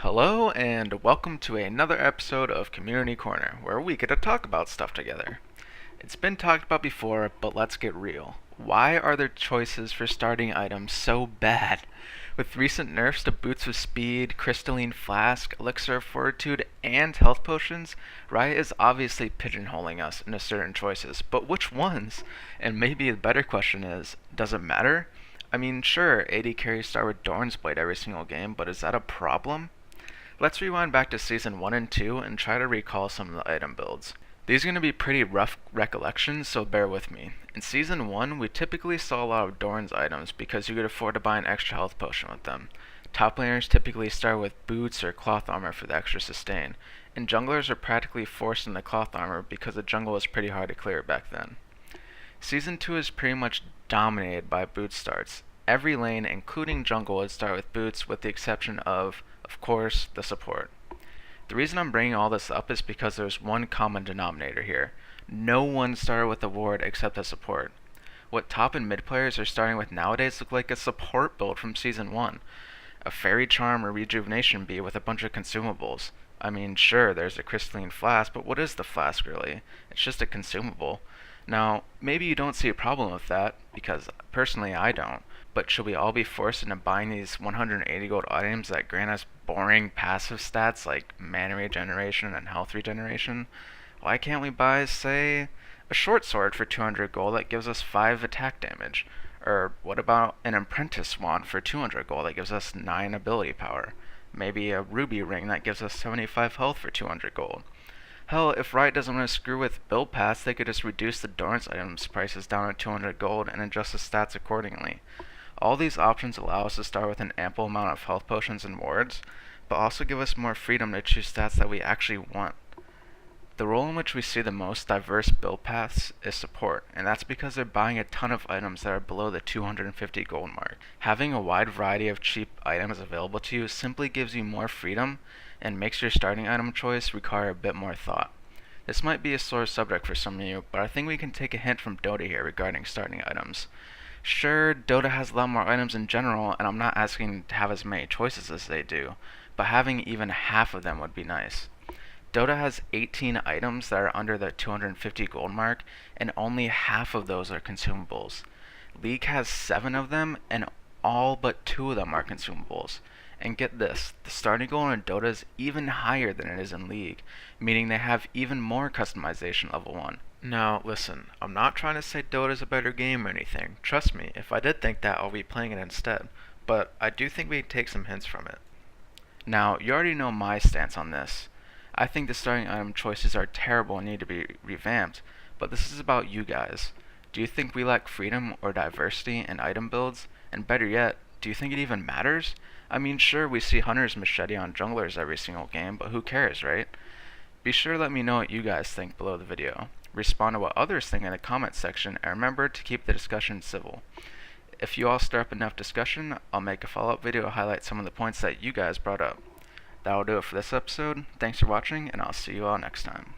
Hello, and welcome to another episode of Community Corner, where we get to talk about stuff together. It's been talked about before, but let's get real. Why are their choices for starting items so bad? With recent nerfs to Boots with Speed, Crystalline Flask, Elixir of Fortitude, and Health Potions, Riot is obviously pigeonholing us into certain choices, but which ones? And maybe the better question is, does it matter? I mean, sure, AD carries start with Dorn's Blade every single game, but is that a problem? Let's rewind back to Season 1 and 2 and try to recall some of the item builds. These are going to be pretty rough recollections, so bear with me. In Season 1, we typically saw a lot of Dorn's items because you could afford to buy an extra health potion with them. Top laners typically start with boots or cloth armor for the extra sustain, and junglers are practically forced into cloth armor because the jungle was pretty hard to clear back then. Season 2 is pretty much dominated by boot starts. Every lane, including jungle, would start with boots with the exception of course, the support. The reason I'm bringing all this up is because there's one common denominator here. No one started with a ward except the support. What top and mid players are starting with nowadays look like a support build from Season 1. A Fairy Charm or Rejuvenation Bee with a bunch of consumables. I mean, sure, there's a Crystalline Flask, but what is the flask really? It's just a consumable. Now, maybe you don't see a problem with that, because personally I don't, but should we all be forced into buying these 180 gold items that grant us boring passive stats like mana regeneration and health regeneration? Why can't we buy, say, a short sword for 200 gold that gives us 5 attack damage? Or what about an apprentice wand for 200 gold that gives us 9 ability power? Maybe a ruby ring that gives us 75 health for 200 gold. Hell, if Riot doesn't want to screw with build paths, they could just reduce the Dorn's items prices down to 200 gold and adjust the stats accordingly. All these options allow us to start with an ample amount of health potions and wards, but also give us more freedom to choose stats that we actually want. The role in which we see the most diverse build paths is support, and that's because they're buying a ton of items that are below the 250 gold mark. Having a wide variety of cheap items available to you simply gives you more freedom and makes your starting item choice require a bit more thought. This might be a sore subject for some of you, but I think we can take a hint from Dota here regarding starting items. Sure, Dota has a lot more items in general, and I'm not asking to have as many choices as they do, but having even half of them would be nice. Dota has 18 items that are under the 250 gold mark, and only half of those are consumables. League has 7 of them, and all but 2 of them are consumables. And get this, the starting goal in Dota is even higher than it is in League, meaning they have even more customization level 1. Now, listen, I'm not trying to say Dota is a better game or anything. Trust me, if I did think that, I'll be playing it instead. But I do think we can take some hints from it. Now, you already know my stance on this. I think the starting item choices are terrible and need to be revamped, but this is about you guys. Do you think we lack freedom or diversity in item builds? And better yet, do you think it even matters? I mean, sure, we see Hunter's Machete on junglers every single game, but who cares, right? Be sure to let me know what you guys think below the video. Respond to what others think in the comments section, and remember to keep the discussion civil. If you all stir up enough discussion, I'll make a follow-up video to highlight some of the points that you guys brought up. That'll do it for this episode. Thanks for watching, and I'll see you all next time.